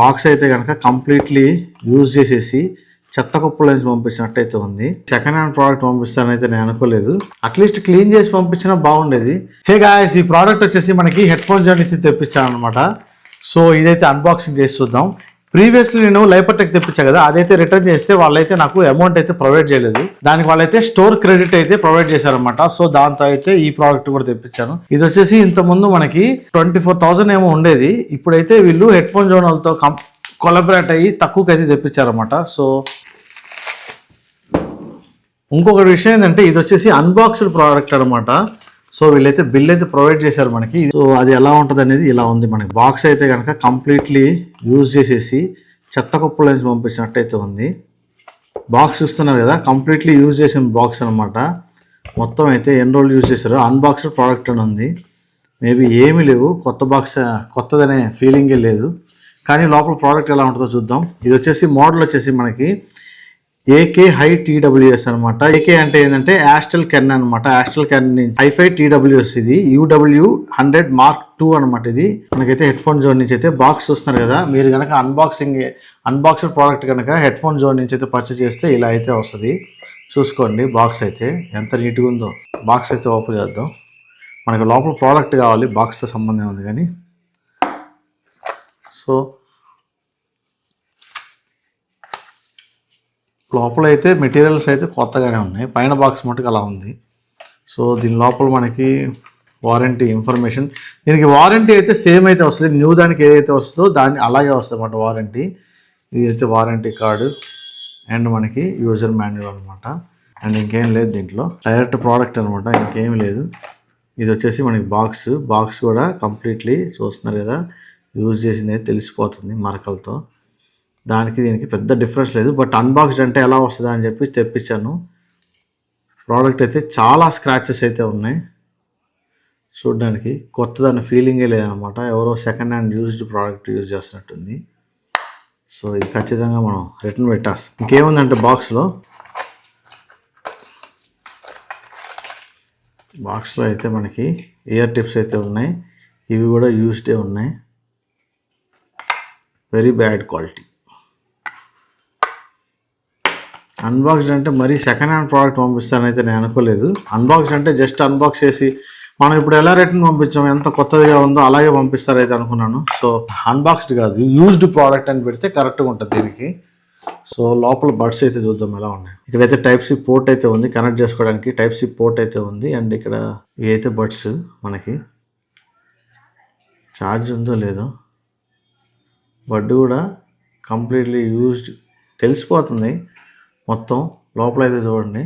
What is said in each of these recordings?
Box అయితే కనుక completely use చేసేసి చెత్త కుప్పల నుంచి పంపించినట్టయితే ఉంది. సెకండ్ హ్యాండ్ ప్రోడక్ట్ పంపిస్తానైతే నేను అనుకోలేదు. అట్లీస్ట్ క్లీన్ చేసి పంపించినా బాగుండేది. హే గాయ్స్, ఈ ప్రోడక్ట్ వచ్చేసి మనకి హెడ్ ఫోన్ జార్ నుంచి తెప్పించాను అనమాట. సో ఇదైతే అన్బాక్సింగ్ చేసి చూద్దాం. ప్రీవియస్లీ నేను లైపర్టెక్ తెప్పించా కదా, అదైతే రిటర్న్ చేస్తే వాళ్ళైతే నాకు అమౌంట్ అయితే ప్రొవైడ్ చేయలేదు. దానికి వాళ్ళైతే స్టోర్ క్రెడిట్ అయితే ప్రొవైడ్ చేశారనమాట. సో దాంతో అయితే ఈ ప్రోడక్ట్ కూడా తెప్పించాను. ఇది వచ్చేసి ఇంత ముందు మనకి 24,000 ఏమో ఉండేది. ఇప్పుడైతే వీళ్ళు హెడ్ ఫోన్ జోనల్తో కొలాబరేట్ అయ్యి తక్కువకి అయితే తెప్పించారనమాట. సో ఇంకొక విషయం ఏంటంటే ఇది వచ్చేసి అన్బాక్స్డ్ ప్రోడక్ట్ అనమాట. సో వీళ్ళైతే బిల్ అయితే ప్రొవైడ్ చేశారు మనకి. సో అది ఎలా ఉంటుంది అనేది ఇలా ఉంది. మనకి బాక్స్ అయితే కనుక కంప్లీట్లీ యూజ్ చేసేసి చెత్త కుప్పల నుంచి పంపించినట్టయితే ఉంది. బాక్స్ చూస్తున్నారు కదా, కంప్లీట్లీ యూజ్ చేసిన బాక్స్ అనమాట. మొత్తం అయితే ఎన్ని రోజులు యూజ్ చేశారు. అన్బాక్స్డ్ ప్రోడక్ట్ అని ఉంది. మేబీ ఏమీ లేవు, కొత్త బాక్స్, కొత్తదనే ఫీలింగే లేదు. కానీ లోపల ప్రోడక్ట్ ఎలా ఉంటుందో చూద్దాం. ఇది వచ్చేసి మోడల్ వచ్చేసి మనకి ఏకే హై టీడబ్ల్యూఎస్ అనమాట. ఏకే అంటే ఏంటంటే యాస్టల్ కెన్ అనమాట. Astell Kern hi-fi TWS. ఇది UW100 Mark II అనమాట. ఇది మనకైతే హెడ్ ఫోన్ జోన్ నుంచి అయితే బాక్స్ చూస్తున్నారు కదా. మీరు కనుక అన్బాక్స్డ్ ప్రోడక్ట్ కనుక హెడ్ ఫోన్ జోన్ నుంచి అయితే పర్చేస్ చేస్తే ఇలా అయితే వస్తుంది. చూసుకోండి బాక్స్ అయితే ఎంత నీట్గా ఉందో. బాక్స్ అయితే ఓపెన్ చేద్దాం. మనకి లోపల ప్రోడక్ట్ కావాలి, బాక్స్తో సంబంధం ఉంది కానీ. సో లోపల అయితే మెటీరియల్స్ అయితే కొత్తగానే ఉన్నాయి. పైన బాక్స్ మటుకు అలా ఉంది. సో దీని లోపల మనకి వారంటీ ఇన్ఫర్మేషన్, దీనికి వారంటీ అయితే సేమ్ అయితే వస్తుంది. న్యూ దానికి ఏదైతే వస్తుందో దాన్ని అలాగే వస్తుంది అన్నమాట వారంటీ. ఇది అయితే వారంటీ కార్డు అండ్ మనకి యూజర్ మాన్యువల్ అనమాట. అండ్ ఇంకేం లేదు దీంట్లో, డైరెక్ట్ ప్రోడక్ట్ అనమాట, ఇంకేం లేదు. ఇది వచ్చేసి మనకి బాక్స్ కూడా కంప్లీట్లీ చూస్తున్నారు కదా, యూజ్ చేసింది అయితే తెలిసిపోతుంది మరకలతో. దానికి దీనికి పెద్ద డిఫరెన్స్ లేదు. బట్ అన్బాక్స్డ్ అంటే ఎలా వస్తుందా అని చెప్పి తెప్పించాను. ప్రోడక్ట్ అయితే చాలా స్క్రాచెస్ అయితే ఉన్నాయి. చూడడానికి కొత్తదాని ఫీలింగే లేదనమాట. ఎవరో second hand used product use చేస్తున్నట్టుంది. సో ఇది ఖచ్చితంగా మనం రిటర్న్ పెట్టేస్తాం. ఇంకేముందంటే బాక్స్లో అయితే మనకి ఇయర్ టిప్స్ అయితే ఉన్నాయి. ఇవి కూడా యూజ్డే ఉన్నాయి. Very bad quality. అన్బాక్స్డ్ అంటే మరీ సెకండ్ హ్యాండ్ ప్రోడక్ట్ పంపిస్తానైతే నేను అనుకోలేదు. అన్బాక్స్డ్ అంటే జస్ట్ అన్బాక్స్ చేసి మనం ఇప్పుడు ఎలా రిటర్న్ పంపించాం, ఎంత కొత్తదిగా ఉందో అలాగే పంపిస్తారైతే అనుకున్నాను. సో అన్బాక్స్డ్ కాదు, యూజ్డ్ ప్రోడక్ట్ అని పెడితే కరెక్ట్గా ఉంటుంది దీనికి. సో లోపల బడ్స్ అయితే చూద్దాం ఎలా ఉన్నాయి. ఇక్కడైతే Type-C పోర్ట్ అయితే ఉంది, కనెక్ట్ చేసుకోవడానికి Type-C పోర్ట్ అయితే ఉంది. అండ్ ఇక్కడ ఇవి అయితే బడ్స్, మనకి ఛార్జ్ ఉందో లేదో. బడ్ కూడా కంప్లీట్లీ యూజ్డ్ తెలిసిపోతుంది మొత్తం. లోపల అయితే చూడండి,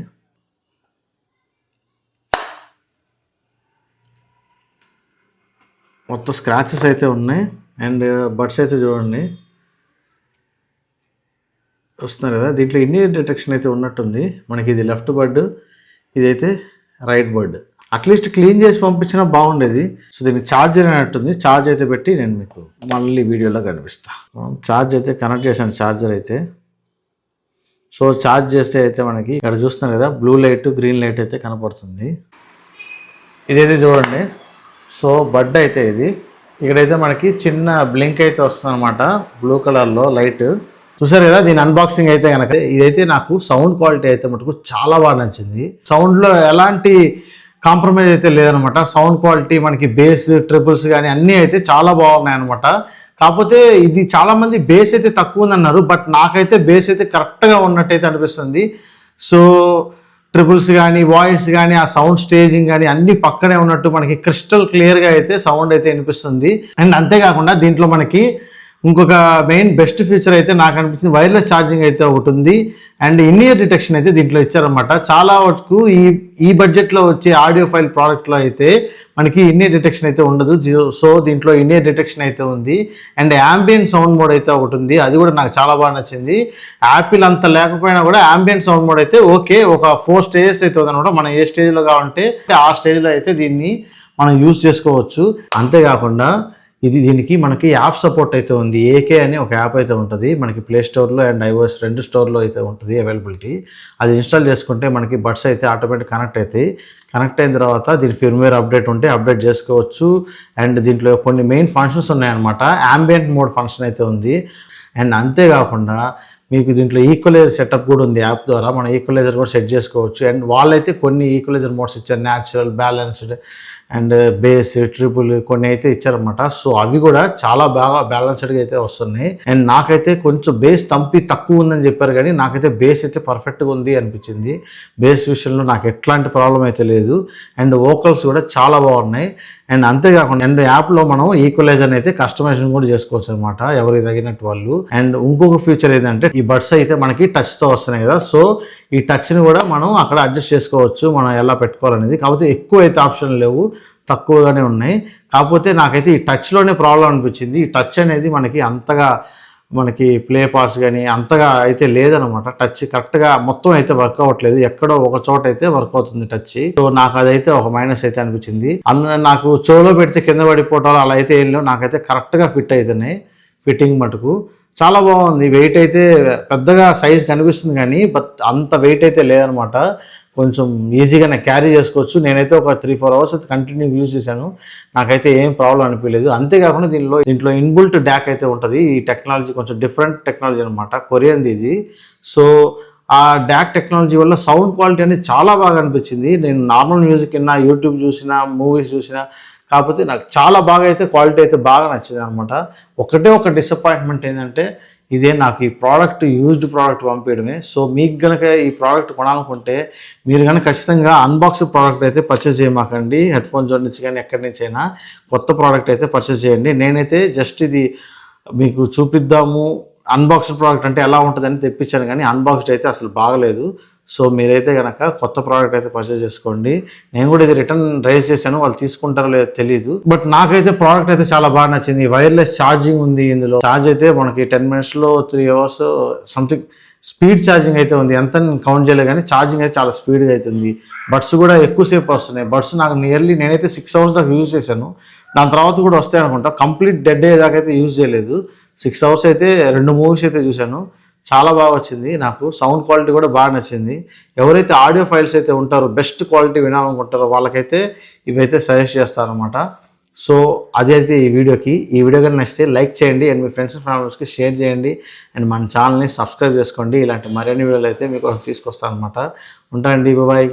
మొత్తం స్క్రాచెస్ అయితే ఉన్నాయి. అండ్ బడ్స్ అయితే చూడండి వస్తున్నారు కదా. దీంట్లో ఇన్నర్ డిటెక్షన్ అయితే ఉన్నట్టుంది. మనకి ఇది లెఫ్ట్ బడ్, ఇదైతే రైట్ బడ్. అట్లీస్ట్ క్లీన్ చేసి పంపించినా బాగుండేది. సో దీనికి ఛార్జర్ అయినట్టుంది. ఛార్జ్ అయితే పెట్టి నేను మీకు మళ్ళీ వీడియోలో కనిపిస్తాను. ఛార్జ్ అయితే కనెక్ట్ చేశాను, ఛార్జర్ అయితే. సో ఛార్జ్ చేస్తే అయితే మనకి ఇక్కడ చూస్తున్నారు కదా, బ్లూ లైట్, గ్రీన్ లైట్ అయితే కనపడుతుంది. ఇదైతే చూడండి. సో బడ్ అయితే ఇది. ఇక్కడైతే మనకి చిన్న బ్లింక్ అయితే వస్తుంది అనమాట, బ్లూ కలర్లో లైట్. చూసారు కదా. దీని అన్బాక్సింగ్ అయితే కనుక ఇదైతే నాకు సౌండ్ క్వాలిటీ అయితే మటుకు చాలా బాగా నచ్చింది. సౌండ్లో ఎలాంటి కాంప్రమైజ్ అయితే లేదనమాట. సౌండ్ క్వాలిటీ మనకి బేస్, ట్రిపుల్స్ కానీ అన్నీ అయితే చాలా బాగున్నాయి అనమాట. కాకపోతే ఇది చాలామంది బేస్ అయితే తక్కువ ఉందన్నారు. బట్ నాకైతే బేస్ అయితే కరెక్ట్గా ఉన్నట్టయితే అనిపిస్తుంది. సో ట్రిపుల్స్ కానీ, వాయిస్ కానీ, ఆ సౌండ్ స్టేజింగ్ కానీ అన్నీ పక్కనే ఉన్నట్టు మనకి క్రిస్టల్ క్లియర్గా అయితే సౌండ్ అయితే వినిపిస్తుంది. అండ్ అంతేకాకుండా దీంట్లో మనకి ఇంకొక మెయిన్ బెస్ట్ ఫీచర్ అయితే నాకు అనిపించింది, వైర్లెస్ ఛార్జింగ్ అయితే ఒకటి ఉంది. అండ్ ఇన్నర్ డిటెక్షన్ అయితే దీంట్లో ఇచ్చారనమాట. చాలా వరకు ఈ బడ్జెట్లో వచ్చే ఆడియో ఫైల్ ప్రోడక్ట్లో అయితే మనకి ఇన్నర్ డిటెక్షన్ అయితే ఉండదు. సో దీంట్లో ఇన్నర్ డిటెక్షన్ అయితే ఉంది. అండ్ యాంబియంట్ సౌండ్ మోడ్ అయితే ఒకటి ఉంది. అది కూడా నాకు చాలా బాగా నచ్చింది. యాపిల్ అంత లేకపోయినా కూడా యాంబియంట్ సౌండ్ మోడ్ అయితే ఓకే. ఒక 4 స్టేజెస్ అయితే ఉందన్నమాట. మనం ఏ స్టేజ్లో కావాలంటే ఆ స్టేజ్లో అయితే దీన్ని మనం యూజ్ చేసుకోవచ్చు. అంతేకాకుండా దీనికి మనకి యాప్ సపోర్ట్ అయితే ఉంది. ఏకే అని ఒక యాప్ అయితే ఉంటుంది మనకి ప్లే స్టోర్లో అండ్ ఐఓఎస్ 2 స్టోర్లో అయితే ఉంటుంది అవైలబిలిటీ. అది ఇన్స్టాల్ చేసుకుంటే మనకి బడ్స్ అయితే ఆటోమేటిక్ కనెక్ట్ అవుతాయి. కనెక్ట్ అయిన తర్వాత దీని ఫిర్మ్వేర్ అప్డేట్ ఉంటే అప్డేట్ చేసుకోవచ్చు. అండ్ దీంట్లో కొన్ని మెయిన్ ఫంక్షన్స్ ఉన్నాయన్నమాట. యాంబియంట్ మోడ్ ఫంక్షన్ అయితే ఉంది. అండ్ అంతేకాకుండా మీకు దీంట్లో ఈక్వలైజర్ సెటప్ కూడా ఉంది. యాప్ ద్వారా మనం ఈక్వలైజర్ కూడా సెట్ చేసుకోవచ్చు. అండ్ వాళ్ళైతే కొన్ని ఈక్వలైజర్ మోడ్స్ ఇచ్చారు, natural, balanced and base, triple కొన్ని అయితే ఇచ్చారనమాట. సో అవి కూడా చాలా బాగా బ్యాలెన్స్డ్గా అయితే వస్తున్నాయి. అండ్ నాకైతే కొంచెం బేస్ తక్కువ ఉందని చెప్పారు, కానీ నాకైతే బేస్ అయితే పర్ఫెక్ట్గా ఉంది అనిపించింది. బేస్ విషయంలో నాకు ఎట్లాంటి ప్రాబ్లం అయితే లేదు. అండ్ వోకల్స్ కూడా చాలా బాగున్నాయి. అండ్ అంతేకాకుండా అండ్ యాప్లో మనం ఈక్వలైజర్ అయితే కస్టమైజేషన్ కూడా చేసుకోవచ్చు అనమాట, ఎవరికి తగినట్టు వాళ్ళు. అండ్ ఇంకొక ఫీచర్ ఏంటంటే ఈ బడ్స్ అయితే మనకి టచ్తో వస్తున్నాయి కదా, సో ఈ టచ్ని కూడా మనం అక్కడ అడ్జస్ట్ చేసుకోవచ్చు మనం ఎలా పెట్టుకోవాలనేది. కాకపోతే ఎక్కువ అయితే ఆప్షన్లు లేవు, తక్కువగానే ఉన్నాయి. కాకపోతే నాకైతే ఈ టచ్లోనే ప్రాబ్లం అనిపించింది. ఈ టచ్ అనేది మనకి ప్లే పాస్ కానీ అంతగా అయితే లేదనమాట. టచ్ కరెక్ట్గా మొత్తం అయితే వర్క్ అవ్వట్లేదు, ఎక్కడో ఒక చోట అయితే వర్క్ అవుతుంది టచ్. సో నాకు అదైతే ఒక మైనస్ అయితే అనిపించింది. నాకు చెవులో పెడితే కింద పడిపోవటాలు అలా అయితే ఏం లేవు, నాకైతే కరెక్ట్గా ఫిట్ అవుతున్నాయి. ఫిట్టింగ్ మటుకు చాలా బాగుంది. వెయిట్ అయితే పెద్దగా సైజ్ కనిపిస్తుంది కానీ బట్ అంత వెయిట్ అయితే లేదనమాట. కొంచెం ఈజీగానే క్యారీ చేసుకోవచ్చు. నేనైతే ఒక 3-4 అవర్స్ అయితే కంటిన్యూ యూజ్ చేశాను, నాకైతే ఏం ప్రాబ్లం అనిపించలేదు. అంతేకాకుండా దీంట్లో ఇన్బుల్ట్ డ్యాక్ అయితే ఉంటుంది. ఈ టెక్నాలజీ కొంచెం డిఫరెంట్ టెక్నాలజీ అనమాట, కొరియన్ది ఇది. సో ఆ డ్యాక్ టెక్నాలజీ వల్ల సౌండ్ క్వాలిటీ అనేది చాలా బాగా అనిపించింది. నేను నార్మల్ మ్యూజిక్ విన్నా, యూట్యూబ్ చూసినా, మూవీస్ చూసినా, కాకపోతే నాకు చాలా బాగా అయితే క్వాలిటీ అయితే బాగా నచ్చింది అనమాట. ఒక డిసప్పాయింట్మెంట్ ఏంటంటే నాకు ఈ ప్రోడక్ట్ యూజ్డ్ ప్రోడక్ట్ పంపించడమే. సో మీకు కనుక ఈ ప్రోడక్ట్ కొనాలనుకుంటే మీరు కనుక ఖచ్చితంగా అన్బాక్స్డ్ ప్రోడక్ట్ అయితే పర్చేస్ చేయమాకండి. హెడ్ఫోన్ జోన్ నుంచి కానీ ఎక్కడి నుంచి అయినా కొత్త ప్రోడక్ట్ అయితే పర్చేస్ చేయండి. నేనైతే జస్ట్ ఇది మీకు చూపిద్దాము, అన్బాక్స్డ్ ప్రోడక్ట్ అంటే ఎలా ఉంటుందని తెప్పించాను, కానీ అన్బాక్స్డ్ అయితే అసలు బాగలేదు. సో మీరైతే కనుక కొత్త ప్రోడక్ట్ అయితే పర్చేస్ చేసుకోండి. నేను కూడా ఇది రిటర్న్ రైజ్ చేశాను, వాళ్ళు తీసుకుంటారో లేదో తెలియదు. బట్ నాకైతే ప్రోడక్ట్ అయితే చాలా బాగా నచ్చింది. వైర్లెస్ ఛార్జింగ్ ఉంది ఇందులో. ఛార్జ్ అయితే మనకి 10 minutesలో 3 hours సంథింగ్ స్పీడ్ ఛార్జింగ్ అయితే ఉంది. ఎంత కౌంట్ చేయలేదు కానీ ఛార్జింగ్ అయితే చాలా స్పీడ్గా అవుతుంది. బడ్స్ కూడా ఎక్కువసేపు వస్తున్నాయి. బడ్స్ నాకు నేనైతే 6 hours దాకా యూజ్ చేశాను. దాని తర్వాత కూడా వస్తాయి అనుకుంటా. కంప్లీట్ డెడ్ అయ్యేదాకా అయితే యూజ్ చేయలేదు. 6 hours అయితే 2 movies అయితే చూశాను. చాలా బాగా వచ్చింది. నాకు సౌండ్ క్వాలిటీ కూడా బాగా నచ్చింది. ఎవరైతే ఆడియో ఫైల్స్ అయితే ఉంటారో, బెస్ట్ క్వాలిటీ వినాలనుకుంటారో వాళ్ళకైతే ఇవైతే సజెస్ట్ చేస్తారనమాట. సో అదైతే ఈ వీడియో కానీ నచ్చితే లైక్ చేయండి అండ్ మీ ఫ్రెండ్స్ అండ్ ఫ్యామిలీస్కి షేర్ చేయండి అండ్ మన ఛానల్ని సబ్స్క్రైబ్ చేసుకోండి. ఇలాంటి మరిన్ని వీడియోలు అయితే మీకోసం తీసుకొస్తాను అనమాట. ఉంటానండి, బాయ్.